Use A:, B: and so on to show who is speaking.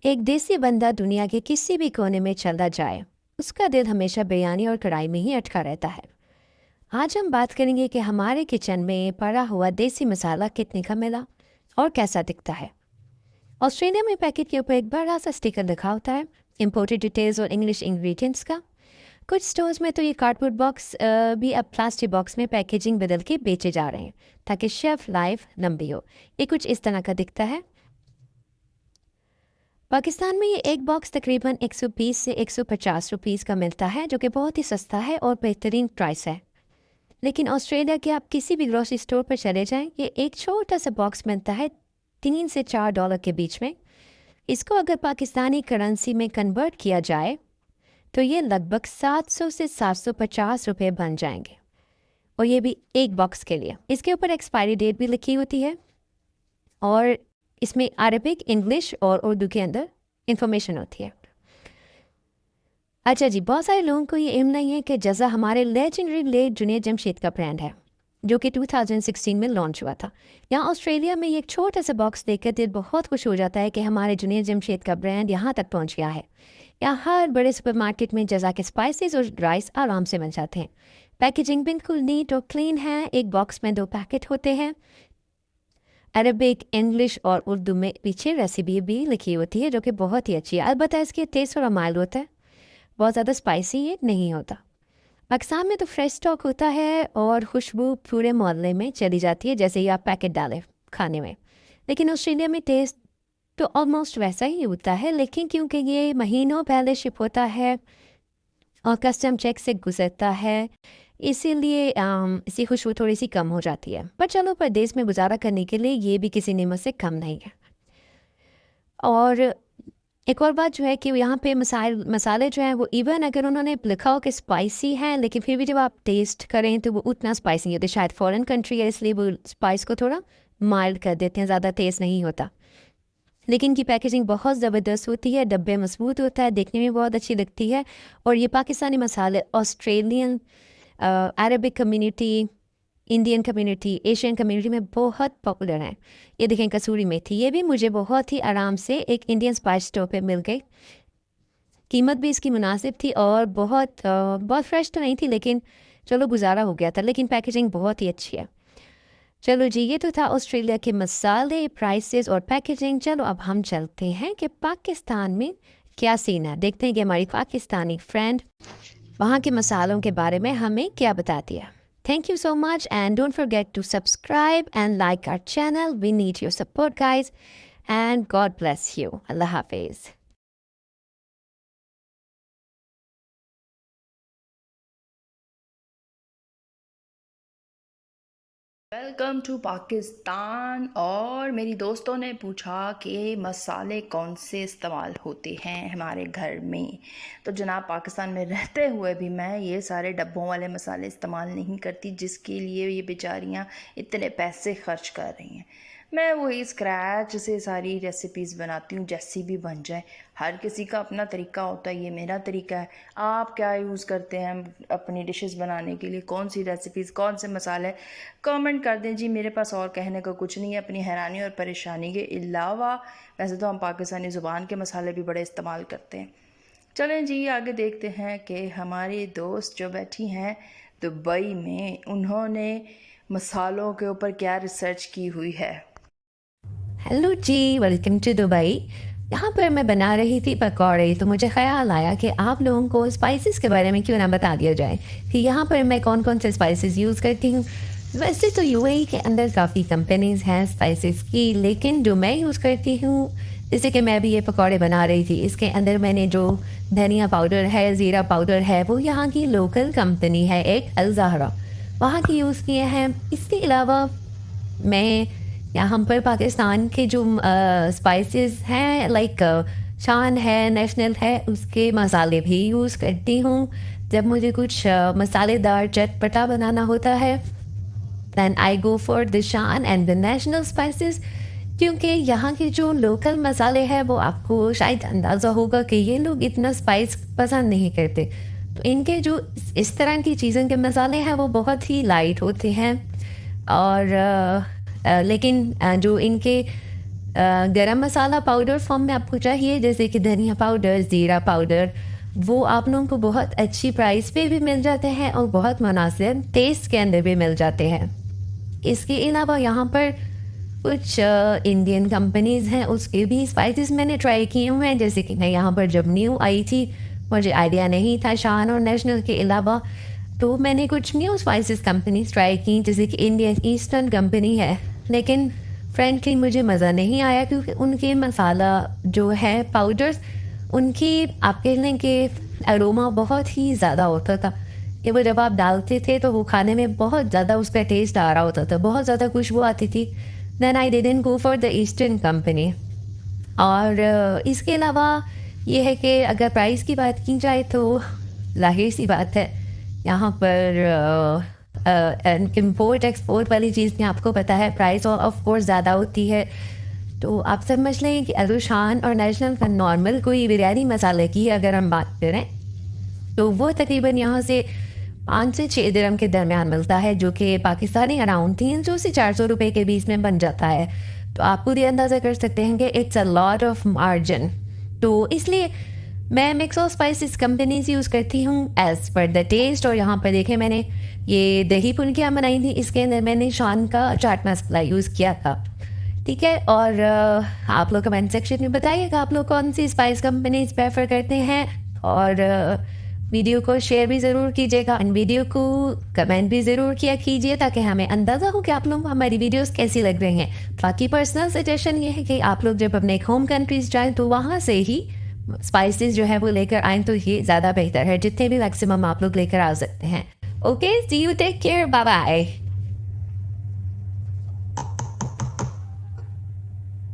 A: एक देसी बंदा दुनिया के किसी भी कोने में चला जाए, उसका दिल हमेशा बिरयानी और कढ़ाई में ही अटका रहता है। आज हम बात करेंगे कि हमारे किचन में पड़ा हुआ देसी मसाला कितने का मिला और कैसा दिखता है। ऑस्ट्रेलिया में पैकेट के ऊपर एक बड़ा सा स्टिकर लिखा होता है इम्पोर्टेड डिटेल्स और इंग्लिश इंग्रेडिएंट्स का। कुछ स्टोर्स में तो ये कार्डबोर्ड बॉक्स भी अब प्लास्टिक बॉक्स में पैकेजिंग बदल के बेचे जा रहे हैं ताकि शेल्फ लाइफ लंबी हो। ये कुछ इस तरह का दिखता है। पाकिस्तान में ये एक बॉक्स तकरीबन 120 से 150 रुपीज़ का मिलता है, जो कि बहुत ही सस्ता है और बेहतरीन प्राइस है। लेकिन ऑस्ट्रेलिया के आप किसी भी ग्रोसरी स्टोर पर चले जाएं, ये एक छोटा सा बॉक्स मिलता है $3 से $4 के बीच में। इसको अगर पाकिस्तानी करेंसी में कन्वर्ट किया जाए तो ये लगभग 700 से 750 रुपये बन जाएंगे, और ये भी एक बॉक्स के लिए। इसके ऊपर एक्सपायरी डेट भी लिखी होती है और इसमें अरबिक, इंग्लिश और उर्दू के अंदर इंफॉर्मेशन होती है। अच्छा जी, बहुत सारे लोगों को ये इल्म नहीं है कि जज़ा हमारे लेजेंडरी लेट जुनैद जमशेद का ब्रांड है, जो कि 2016 में लॉन्च हुआ था। यहाँ ऑस्ट्रेलिया में ये एक छोटा सा बॉक्स देखकर दिल बहुत खुश हो जाता है कि हमारे जुनैद जमशेद का ब्रांड यहाँ तक पहुँच गया है। यहाँ हर बड़े सुपरमार्केट में जज़ा के स्पाइसेस और राइस आराम से मिल जाते हैं। पैकेजिंग बिल्कुल नीट और क्लीन है। एक बॉक्स में 2 पैकेट होते हैं। अरबिक, इंग्लिश और उर्दू में पीछे रेसिपी भी लिखी होती है, जो कि बहुत ही अच्छी है। अलबत्ता इसके टेस्ट थोड़ा माइल्ड होता है, बहुत ज़्यादा स्पाइसी ये नहीं होता। पाकिस्तान में तो फ्रेश स्टॉक होता है और खुशबू पूरे मोहल्ले में चली जाती है जैसे ही आप पैकेट डालें खाने में। लेकिन ऑस्ट्रेलिया में टेस्ट तो ऑलमोस्ट वैसा ही होता है, लेकिन क्योंकि ये महीनों पहले शिप होता है और कस्टम चेक से गुजरता है, इसीलिए इसकी खुशबू थोड़ी सी कम हो जाती है। पर चलो, परदेश में गुजारा करने के लिए ये भी किसी नेमत से कम नहीं है। और एक और बात जो है कि यहाँ पे मसाले जो हैं वो इवन अगर उन्होंने लिखा हो कि स्पाइसी हैं, लेकिन फिर भी जब आप टेस्ट करें तो वो उतना स्पाइसी नहीं होते। शायद फॉरेन कंट्री है इसलिए वो स्पाइस को थोड़ा माइल्ड कर देते हैं, ज़्यादा तेज़ नहीं होता। लेकिन इनकी पैकेजिंग बहुत ज़बरदस्त होती है, डब्बे मजबूत होता है, देखने में बहुत अच्छी लगती है। और ये पाकिस्तानी मसाले Australian, Arabic community, Indian community, Asian community में बहुत पॉपुलर हैं। ये देखें कसूरी मेथी, ये भी मुझे बहुत ही आराम से एक इंडियन स्पाइस स्टोर पे मिल गई। कीमत भी इसकी मुनासिब थी और बहुत फ्रेश तो नहीं थी, लेकिन चलो गुजारा हो गया था। लेकिन पैकेजिंग बहुत ही अच्छी है। चलो जी, ये तो था ऑस्ट्रेलिया के मसाले, प्राइसेस और पैकेजिंग। चलो अब हम चलते हैं कि पाकिस्तान में क्या सीन है। देखते हैं कि हमारी पाकिस्तानी फ्रेंड वहाँ के मसालों के बारे में हमें क्या बताती है। Thank you so much, and don't forget to subscribe and like our channel. We need your support, guys, and God bless you. Allah Hafiz.
B: Welcome to Pakistan. और मेरी दोस्तों ने पूछा कि मसाले कौन से इस्तेमाल होते हैं हमारे घर में। तो जनाब, पाकिस्तान में रहते हुए भी मैं ये सारे डब्बों वाले मसाले इस्तेमाल नहीं करती, जिसके लिए ये बेचारियाँ इतने पैसे खर्च कर रही हैं। मैं वही स्क्रैच से सारी रेसिपीज़ बनाती हूँ, जैसी भी बन जाए। हर किसी का अपना तरीका होता है, ये मेरा तरीका है। आप क्या यूज़ करते हैं अपनी डिशेस बनाने के लिए, कौन सी रेसिपीज़, कौन से मसाले, कमेंट कर दें जी। मेरे पास और कहने को कुछ नहीं है अपनी हैरानी और परेशानी के अलावा। वैसे तो हम पाकिस्तानी ज़ुबान के मसाले भी बड़े इस्तेमाल करते हैं। चलें जी, आगे देखते हैं कि हमारी दोस्त जो बैठी हैं दुबई में, उन्होंने मसालों के ऊपर क्या रिसर्च की हुई है।
A: हेलो जी, वेलकम टू दुबई। यहाँ पर मैं बना रही थी पकौड़े, तो मुझे ख्याल आया कि आप लोगों को स्पाइसेस के बारे में क्यों ना बता दिया जाए कि यहाँ पर मैं कौन कौन से स्पाइसेस यूज़ करती हूँ। वैसे तो यूएई के अंदर काफ़ी कंपनीज़ हैं स्पाइसेस की, लेकिन जो मैं यूज़ करती हूँ, जैसे कि मैं भी ये पकौड़े बना रही थी, इसके अंदर मैंने जो धनिया पाउडर है, ज़ीरा पाउडर है, वो यहाँ की लोकल कंपनी है एक अल ज़हरा, वहाँ की यूज़ किए हैं। इसके अलावा मैं यहाँ पर पाकिस्तान के जो स्पाइसेस हैं, लाइक शान है, नेशनल है, उसके मसाले भी यूज़ करती हूँ। जब मुझे कुछ मसालेदार चटपटा बनाना होता है, then I go for the Shan and the National spices. क्योंकि यहाँ के जो लोकल मसाले हैं वो आपको शायद अंदाज़ा होगा कि ये लोग इतना स्पाइस पसंद नहीं करते, तो इनके जो इस तरह की चीज़ों के मसाले हैं वो बहुत ही लाइट होते हैं। और लेकिन जो इनके गरम मसाला पाउडर फॉर्म में आपको चाहिए, जैसे कि धनिया पाउडर, ज़ीरा पाउडर, वो आप लोगों को बहुत अच्छी प्राइस पे भी मिल जाते हैं और बहुत मुनासिब टेस्ट के अंदर भी मिल जाते हैं। इसके अलावा यहाँ पर कुछ इंडियन कंपनीज़ हैं, उसके भी स्पाइसेस मैंने ट्राई किए हुए हैं। जैसे कि मैं यहाँ पर जब न्यू आई थी, मुझे आइडिया नहीं था शान और नेशनल के अलावा, तो मैंने कुछ न्यू स्पाइसेस कंपनीज ट्राई की, जैसे कि इंडियन ईस्टर्न कंपनी है। लेकिन फ्रेंकली मुझे मज़ा नहीं आया, क्योंकि उनके मसाला जो है पाउडर्स, उनकी आप कह लें कि अरोमा बहुत ही ज़्यादा होता था कि वो जब आप डालते थे तो वो खाने में बहुत ज़्यादा उसका टेस्ट आ रहा होता था, बहुत ज़्यादा खुशबू आती थी। Then I didn't go for the Eastern company. और इसके अलावा ये है कि अगर प्राइस की बात की जाए तो जाहिर सी बात है, यहाँ पर इम्पोर्ट एक्सपोर्ट वाली चीज़ में आपको पता है प्राइस ऑफ कोर्स ज़्यादा होती है। तो आप समझ लें कि अरुशान और नेशनल का नॉर्मल कोई बिरयानी मसाले की अगर हम बात करें तो वो तकरीबन यहाँ से 5 से 6 दिरहम के दरमियान मिलता है, जो कि पाकिस्तानी अराउंड 300 से 400 रुपये के बीच में बन जाता है। तो आप पूरी अंदाज़ा कर सकते हैं कि it's a lot of margin. तो इसलिए मैं mix of spices companies use करती हूँ एज़ पर द टेस्ट। और यहाँ पर देखें, मैंने ये दही पुलकियाँ बनाई थी, इसके अंदर मैंने शान का चाट मसाला यूज़ किया था। ठीक है, और आप लोग कमेंट सेक्शन में बताइएगा आप लोग कौन सी स्पाइस कंपनीज प्रेफर करते हैं। और वीडियो को शेयर भी ज़रूर कीजिएगा, एंड वीडियो को कमेंट भी ज़रूर किया कीजिए, ताकि हमें अंदाज़ा हो कि आप लोग हमारी वीडियोस कैसी लग रही हैं। बाकी पर्सनल सजेशन ये है कि आप लोग जब अपने होम कंट्रीज जाएं तो वहाँ से ही स्पाइसेस जो है वो लेकर आएँ, तो ये ज़्यादा बेहतर है, जितने भी मैक्सिमम आप लोग लेकर आ सकते हैं। Okay, see you, take care, bye bye.